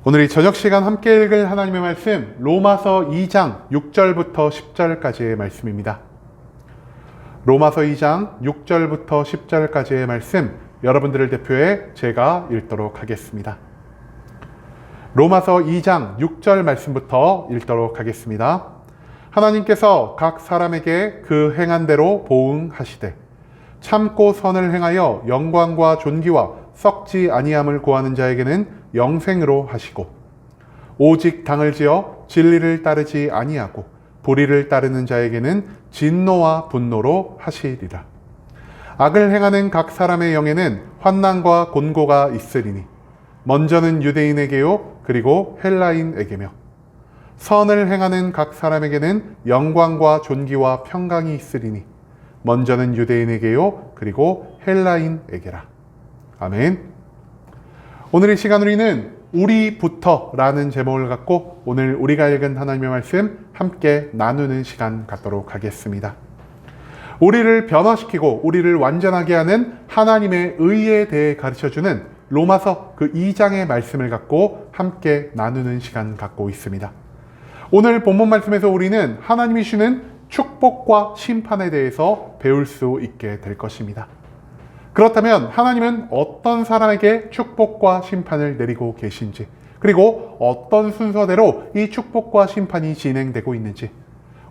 오늘 이 저녁 시간 함께 읽을 하나님의 말씀 로마서 2장 6절부터 10절까지의 말씀입니다. 로마서 2장 6절부터 10절까지의 말씀 여러분들을 대표해 제가 읽도록 하겠습니다. 로마서 2장 6절 말씀부터 읽도록 하겠습니다. 하나님께서 각 사람에게 그 행한 대로 보응하시되 참고 선을 행하여 영광과 존귀와 썩지 아니함을 구하는 자에게는 영생으로 하시고 오직 당을 지어 진리를 따르지 아니하고 불의를 따르는 자에게는 진노와 분노로 하시리라. 악을 행하는 각 사람의 영에는 환난과 곤고가 있으리니 먼저는 유대인에게요 그리고 헬라인에게며 선을 행하는 각 사람에게는 영광과 존귀와 평강이 있으리니 먼저는 유대인에게요 그리고 헬라인에게라. 아멘. 오늘 이 시간 우리는 우리부터 라는 제목을 갖고 오늘 우리가 읽은 하나님의 말씀 함께 나누는 시간 갖도록 하겠습니다. 우리를 변화시키고 우리를 완전하게 하는 하나님의 의에 대해 가르쳐주는 로마서 그 2장의 말씀을 갖고 함께 나누는 시간 갖고 있습니다. 오늘 본문 말씀에서 우리는 하나님이 주시는 축복과 심판에 대해서 배울 수 있게 될 것입니다. 그렇다면 하나님은 어떤 사람에게 축복과 심판을 내리고 계신지, 그리고 어떤 순서대로 이 축복과 심판이 진행되고 있는지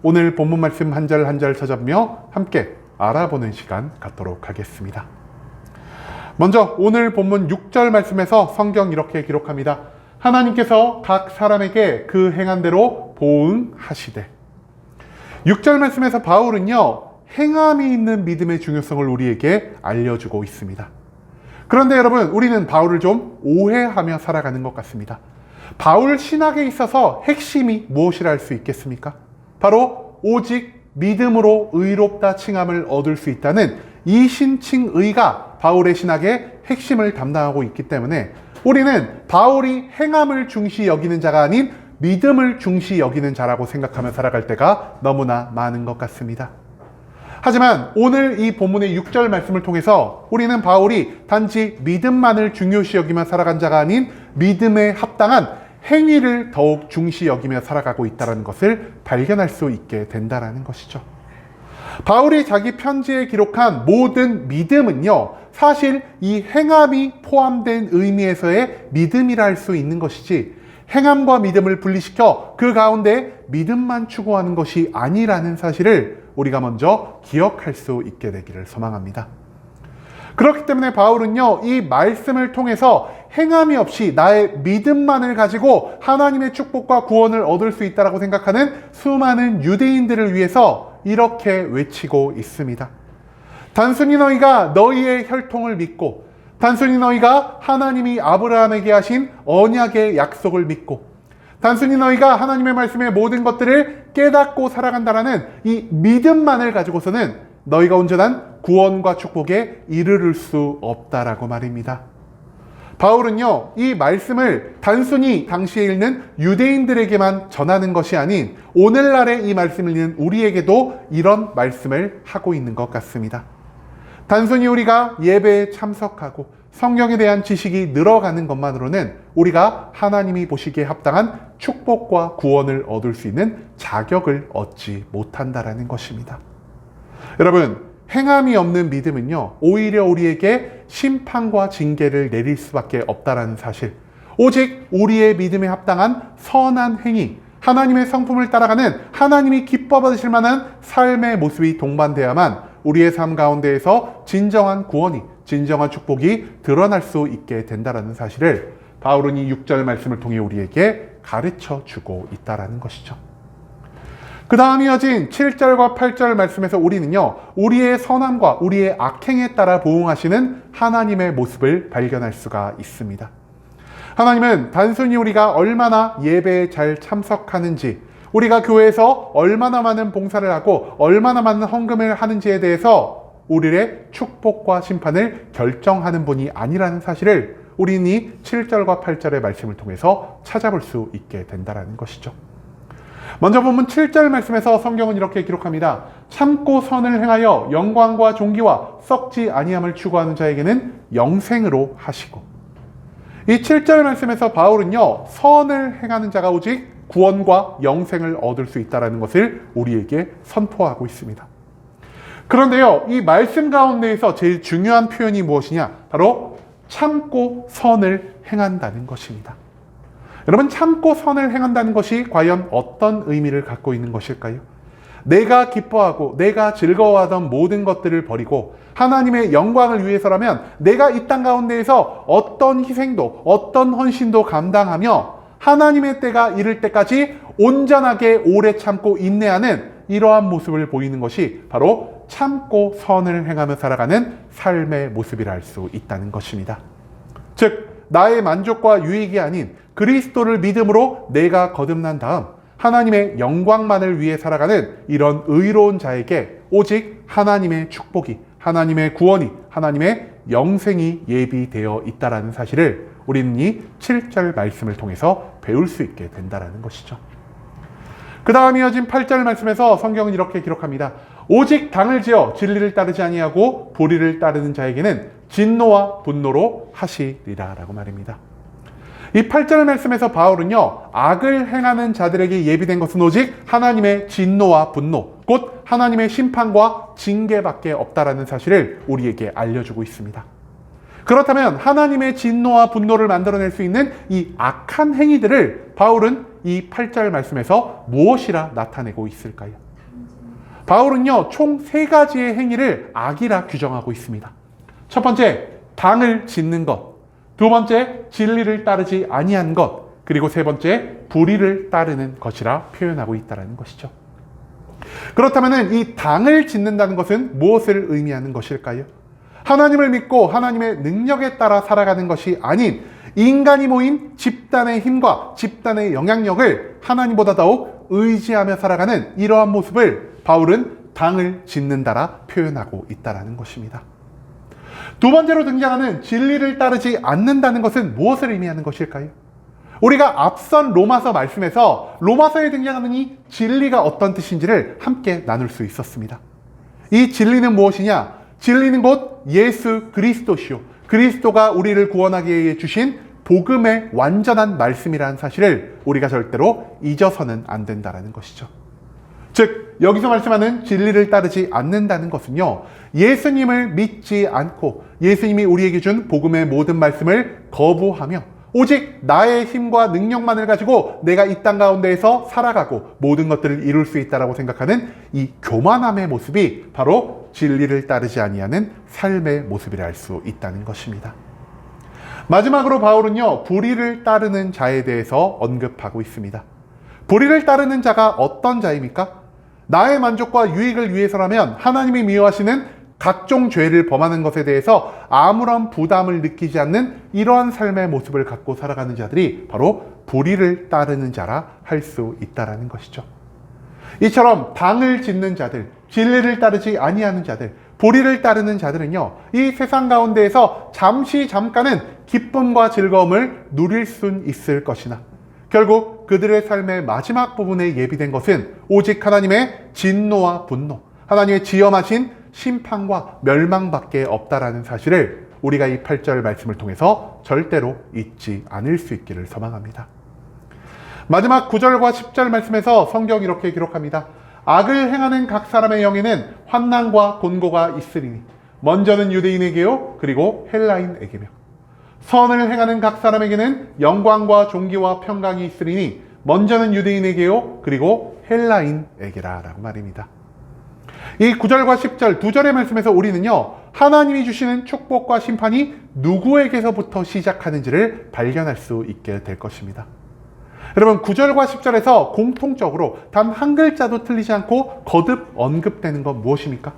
오늘 본문 말씀 한 절 한 절 찾아보며 함께 알아보는 시간 갖도록 하겠습니다. 먼저 오늘 본문 6절 말씀에서 성경 이렇게 기록합니다. 하나님께서 각 사람에게 그 행한 대로 보응하시되. 6절 말씀에서 바울은요 행함이 있는 믿음의 중요성을 우리에게 알려주고 있습니다. 그런데 여러분, 우리는 바울을 좀 오해하며 살아가는 것 같습니다. 바울 신학에 있어서 핵심이 무엇이라 할 수 있겠습니까? 바로 오직 믿음으로 의롭다 칭함을 얻을 수 있다는 이 신칭의가 바울의 신학의 핵심을 담당하고 있기 때문에 우리는 바울이 행함을 중시 여기는 자가 아닌 믿음을 중시 여기는 자라고 생각하며 살아갈 때가 너무나 많은 것 같습니다. 하지만 오늘 이 본문의 6절 말씀을 통해서 우리는 바울이 단지 믿음만을 중요시 여기며 살아간 자가 아닌 믿음에 합당한 행위를 더욱 중시 여기며 살아가고 있다는 것을 발견할 수 있게 된다는 것이죠. 바울이 자기 편지에 기록한 모든 믿음은요, 사실 이 행함이 포함된 의미에서의 믿음이라 할 수 있는 것이지 행함과 믿음을 분리시켜 그 가운데 믿음만 추구하는 것이 아니라는 사실을 우리가 먼저 기억할 수 있게 되기를 소망합니다. 그렇기 때문에 바울은요, 이 말씀을 통해서 행함이 없이 나의 믿음만을 가지고 하나님의 축복과 구원을 얻을 수 있다고 생각하는 수많은 유대인들을 위해서 이렇게 외치고 있습니다. 단순히 너희가 너희의 혈통을 믿고 단순히 너희가 하나님이 아브라함에게 하신 언약의 약속을 믿고 단순히 너희가 하나님의 말씀의 모든 것들을 깨닫고 살아간다라는 이 믿음만을 가지고서는 너희가 온전한 구원과 축복에 이르를 수 없다라고 말입니다. 바울은요, 이 말씀을 단순히 당시에 읽는 유대인들에게만 전하는 것이 아닌 오늘날의 이 말씀을 읽는 우리에게도 이런 말씀을 하고 있는 것 같습니다. 단순히 우리가 예배에 참석하고 성경에 대한 지식이 늘어가는 것만으로는 우리가 하나님이 보시기에 합당한 축복과 구원을 얻을 수 있는 자격을 얻지 못한다라는 것입니다. 여러분, 행함이 없는 믿음은요, 오히려 우리에게 심판과 징계를 내릴 수밖에 없다라는 사실, 오직 우리의 믿음에 합당한 선한 행위, 하나님의 성품을 따라가는 하나님이 기뻐 받으실 만한 삶의 모습이 동반되어야만 우리의 삶 가운데에서 진정한 구원이, 진정한 축복이 드러날 수 있게 된다는 사실을 바울은 이 6절 말씀을 통해 우리에게 가르쳐 주고 있다는 것이죠. 그 다음 이어진 7절과 8절 말씀에서 우리는요, 우리의 선함과 우리의 악행에 따라 보응하시는 하나님의 모습을 발견할 수가 있습니다. 하나님은 단순히 우리가 얼마나 예배에 잘 참석하는지, 우리가 교회에서 얼마나 많은 봉사를 하고 얼마나 많은 헌금을 하는지에 대해서 우리의 축복과 심판을 결정하는 분이 아니라는 사실을 우리는 이 7절과 8절의 말씀을 통해서 찾아볼 수 있게 된다는 것이죠. 먼저 본문 7절 말씀에서 성경은 이렇게 기록합니다. 참고 선을 행하여 영광과 존귀와 썩지 아니함을 추구하는 자에게는 영생으로 하시고. 이 7절 말씀에서 바울은요, 선을 행하는 자가 오직 구원과 영생을 얻을 수 있다는 것을 우리에게 선포하고 있습니다. 그런데요, 이 말씀 가운데에서 제일 중요한 표현이 무엇이냐? 바로 참고 선을 행한다는 것입니다. 여러분, 참고 선을 행한다는 것이 과연 어떤 의미를 갖고 있는 것일까요? 내가 기뻐하고 내가 즐거워하던 모든 것들을 버리고 하나님의 영광을 위해서라면 내가 이 땅 가운데에서 어떤 희생도 어떤 헌신도 감당하며 하나님의 때가 이를 때까지 온전하게 오래 참고 인내하는 이러한 모습을 보이는 것이 바로 참고 선을 행하며 살아가는 삶의 모습이라 할 수 있다는 것입니다. 즉, 나의 만족과 유익이 아닌 그리스도를 믿음으로 내가 거듭난 다음 하나님의 영광만을 위해 살아가는 이런 의로운 자에게 오직 하나님의 축복이, 하나님의 구원이, 하나님의 영생이 예비되어 있다는 사실을 우리는 이 7절 말씀을 통해서 배울 수 있게 된다는 것이죠. 그 다음 이어진 8절 말씀에서 성경은 이렇게 기록합니다. 오직 당을 지어 진리를 따르지 아니하고 불의를 따르는 자에게는 진노와 분노로 하시리라 라고 말입니다. 이 8절 말씀에서 바울은요, 악을 행하는 자들에게 예비된 것은 오직 하나님의 진노와 분노, 곧 하나님의 심판과 징계밖에 없다라는 사실을 우리에게 알려주고 있습니다. 그렇다면 하나님의 진노와 분노를 만들어낼 수 있는 이 악한 행위들을 바울은 이 8절 말씀에서 무엇이라 나타내고 있을까요? 바울은요, 총 3가지의 행위를 악이라 규정하고 있습니다. 첫 번째, 당을 짓는 것. 두 번째, 진리를 따르지 아니한 것. 그리고 세 번째, 불의를 따르는 것이라 표현하고 있다는 것이죠. 그렇다면 이 당을 짓는다는 것은 무엇을 의미하는 것일까요? 하나님을 믿고 하나님의 능력에 따라 살아가는 것이 아닌 인간이 모인 집단의 힘과 집단의 영향력을 하나님보다 더욱 의지하며 살아가는 이러한 모습을 바울은 당을 짓는다라 표현하고 있다는 것입니다. 두 번째로 등장하는 진리를 따르지 않는다는 것은 무엇을 의미하는 것일까요? 우리가 앞선 로마서 말씀에서 로마서에 등장하는 이 진리가 어떤 뜻인지를 함께 나눌 수 있었습니다. 이 진리는 무엇이냐? 진리는 곧 예수 그리스도시요, 그리스도가 우리를 구원하기 위해 주신 복음의 완전한 말씀이라는 사실을 우리가 절대로 잊어서는 안 된다는 것이죠. 즉, 여기서 말씀하는 진리를 따르지 않는다는 것은요, 예수님을 믿지 않고 예수님이 우리에게 준 복음의 모든 말씀을 거부하며 오직 나의 힘과 능력만을 가지고 내가 이 땅 가운데에서 살아가고 모든 것들을 이룰 수 있다고 생각하는 이 교만함의 모습이 바로 진리를 따르지 아니하는 삶의 모습이라 할 수 있다는 것입니다. 마지막으로 바울은요, 불의를 따르는 자에 대해서 언급하고 있습니다. 불의를 따르는 자가 어떤 자입니까? 나의 만족과 유익을 위해서라면 하나님이 미워하시는 각종 죄를 범하는 것에 대해서 아무런 부담을 느끼지 않는 이러한 삶의 모습을 갖고 살아가는 자들이 바로 불의를 따르는 자라 할 수 있다는 것이죠. 이처럼 당을 짓는 자들, 진리를 따르지 아니하는 자들, 불의를 따르는 자들은요, 이 세상 가운데에서 잠깐은 기쁨과 즐거움을 누릴 순 있을 것이나 결국 그들의 삶의 마지막 부분에 예비된 것은 오직 하나님의 진노와 분노, 하나님의 지엄하신 심판과 멸망밖에 없다라는 사실을 우리가 이 8절 말씀을 통해서 절대로 잊지 않을 수 있기를 소망합니다. 마지막 9절과 10절 말씀에서 성경이 이렇게 기록합니다. 악을 행하는 각 사람의 영에는 환난과 곤고가 있으리니 먼저는 유대인에게요, 그리고 헬라인에게며 선을 행하는 각 사람에게는 영광과 존귀와 평강이 있으리니 먼저는 유대인에게요, 그리고 헬라인에게라 라고 말입니다. 이 9절과 10절 두 절의 말씀에서 우리는요, 하나님이 주시는 축복과 심판이 누구에게서부터 시작하는지를 발견할 수 있게 될 것입니다. 여러분, 9절과 10절에서 공통적으로 단 한 글자도 틀리지 않고 거듭 언급되는 건 무엇입니까?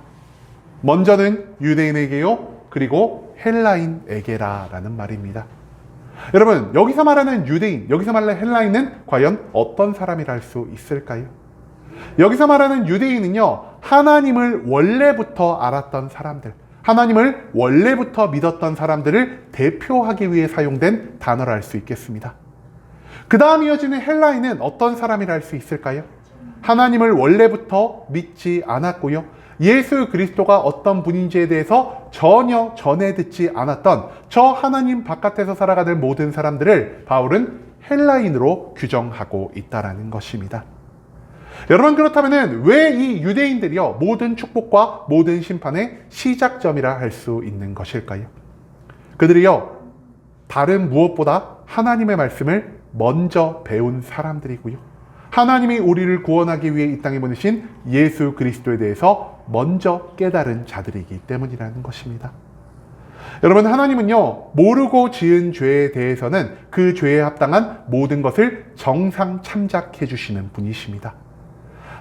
먼저는 유대인에게요, 그리고 헬라인에게라 라는 말입니다. 여러분, 여기서 말하는 유대인, 여기서 말하는 헬라인은 과연 어떤 사람이라 할 수 있을까요? 여기서 말하는 유대인은요, 하나님을 원래부터 알았던 사람들, 하나님을 원래부터 믿었던 사람들을 대표하기 위해 사용된 단어라 할 수 있겠습니다. 그 다음 이어지는 헬라인은 어떤 사람이라 할 수 있을까요? 하나님을 원래부터 믿지 않았고요, 예수 그리스도가 어떤 분인지에 대해서 전혀 전해 듣지 않았던 저 하나님 바깥에서 살아가는 모든 사람들을 바울은 헬라인으로 규정하고 있다는 것입니다. 여러분, 그렇다면 왜 이 유대인들이요 모든 축복과 모든 심판의 시작점이라 할 수 있는 것일까요? 그들이요 다른 무엇보다 하나님의 말씀을 먼저 배운 사람들이고요, 하나님이 우리를 구원하기 위해 이 땅에 보내신 예수 그리스도에 대해서 먼저 깨달은 자들이기 때문이라는 것입니다. 여러분, 하나님은요 모르고 지은 죄에 대해서는 그 죄에 합당한 모든 것을 정상 참작해 주시는 분이십니다.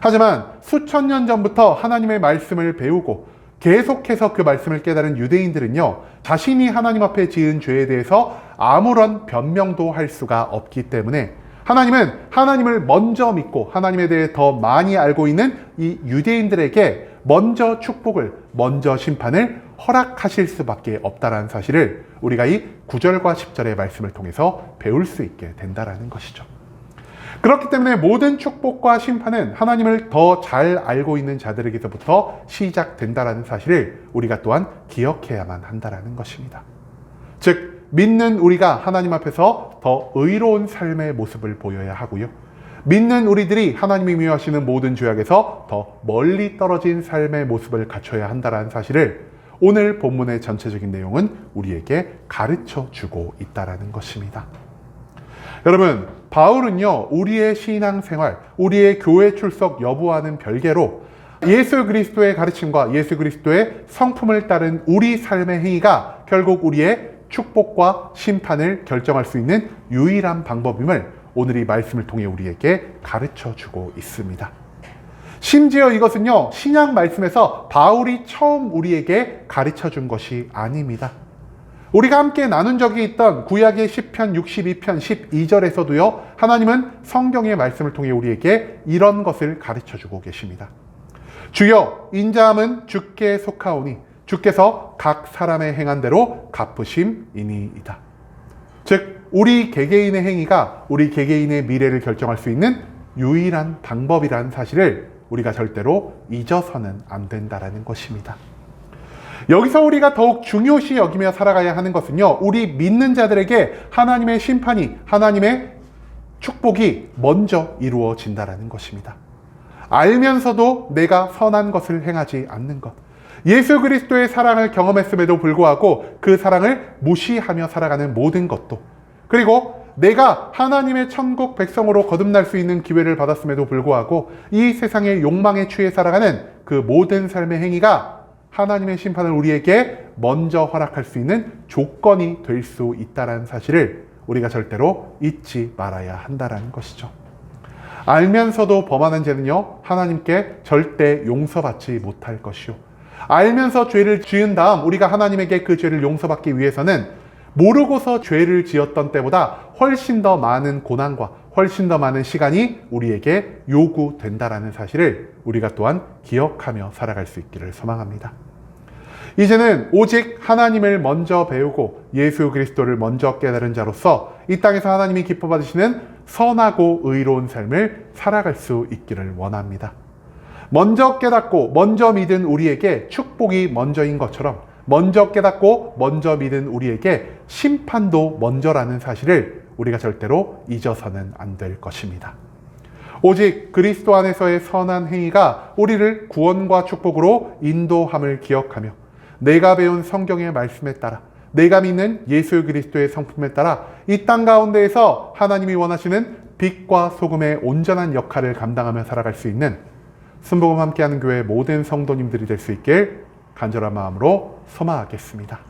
하지만 수천 년 전부터 하나님의 말씀을 배우고 계속해서 그 말씀을 깨달은 유대인들은요 자신이 하나님 앞에 지은 죄에 대해서 아무런 변명도 할 수가 없기 때문에 하나님은 하나님을 먼저 믿고 하나님에 대해 더 많이 알고 있는 이 유대인들에게 먼저 축복을, 먼저 심판을 허락하실 수밖에 없다는 사실을 우리가 이 9절과 10절의 말씀을 통해서 배울 수 있게 된다는 것이죠. 그렇기 때문에 모든 축복과 심판은 하나님을 더 잘 알고 있는 자들에게서부터 시작된다는 사실을 우리가 또한 기억해야만 한다는 것입니다. 즉, 믿는 우리가 하나님 앞에서 더 의로운 삶의 모습을 보여야 하고요, 믿는 우리들이 하나님이 미워하시는 모든 죄악에서 더 멀리 떨어진 삶의 모습을 갖춰야 한다는 사실을 오늘 본문의 전체적인 내용은 우리에게 가르쳐 주고 있다는 것입니다. 여러분, 바울은요 우리의 신앙생활, 우리의 교회 출석 여부와는 별개로 예수 그리스도의 가르침과 예수 그리스도의 성품을 따른 우리 삶의 행위가 결국 우리의 축복과 심판을 결정할 수 있는 유일한 방법임을 오늘 이 말씀을 통해 우리에게 가르쳐 주고 있습니다. 심지어 이것은요 신약 말씀에서 바울이 처음 우리에게 가르쳐 준 것이 아닙니다. 우리가 함께 나눈 적이 있던 구약의 시편 62편 12절에서도요 하나님은 성경의 말씀을 통해 우리에게 이런 것을 가르쳐 주고 계십니다. 주여, 인자함은 주께 속하오니 주께서 각 사람의 행한 대로 갚으심이니이다. 즉, 우리 개개인의 행위가 우리 개개인의 미래를 결정할 수 있는 유일한 방법이라는 사실을 우리가 절대로 잊어서는 안 된다는 것입니다. 여기서 우리가 더욱 중요시 여기며 살아가야 하는 것은요 우리 믿는 자들에게 하나님의 심판이, 하나님의 축복이 먼저 이루어진다는 것입니다. 알면서도 내가 선한 것을 행하지 않는 것, 예수 그리스도의 사랑을 경험했음에도 불구하고 그 사랑을 무시하며 살아가는 모든 것도, 그리고 내가 하나님의 천국 백성으로 거듭날 수 있는 기회를 받았음에도 불구하고 이 세상의 욕망에 취해 살아가는 그 모든 삶의 행위가 하나님의 심판을 우리에게 먼저 허락할 수 있는 조건이 될 수 있다는 사실을 우리가 절대로 잊지 말아야 한다는 것이죠. 알면서도 범하는 죄는요 하나님께 절대 용서받지 못할 것이요, 알면서 죄를 지은 다음 우리가 하나님에게 그 죄를 용서받기 위해서는 모르고서 죄를 지었던 때보다 훨씬 더 많은 고난과 훨씬 더 많은 시간이 우리에게 요구된다라는 사실을 우리가 또한 기억하며 살아갈 수 있기를 소망합니다. 이제는 오직 하나님을 먼저 배우고 예수 그리스도를 먼저 깨달은 자로서 이 땅에서 하나님이 기뻐 받으시는 선하고 의로운 삶을 살아갈 수 있기를 원합니다. 먼저 깨닫고 먼저 믿은 우리에게 축복이 먼저인 것처럼 먼저 깨닫고 먼저 믿은 우리에게 심판도 먼저라는 사실을 우리가 절대로 잊어서는 안 될 것입니다. 오직 그리스도 안에서의 선한 행위가 우리를 구원과 축복으로 인도함을 기억하며 내가 배운 성경의 말씀에 따라, 내가 믿는 예수 그리스도의 성품에 따라 이 땅 가운데에서 하나님이 원하시는 빛과 소금의 온전한 역할을 감당하며 살아갈 수 있는 순복음 함께하는 교회 모든 성도님들이 될 수 있길 간절한 마음으로 소망하겠습니다.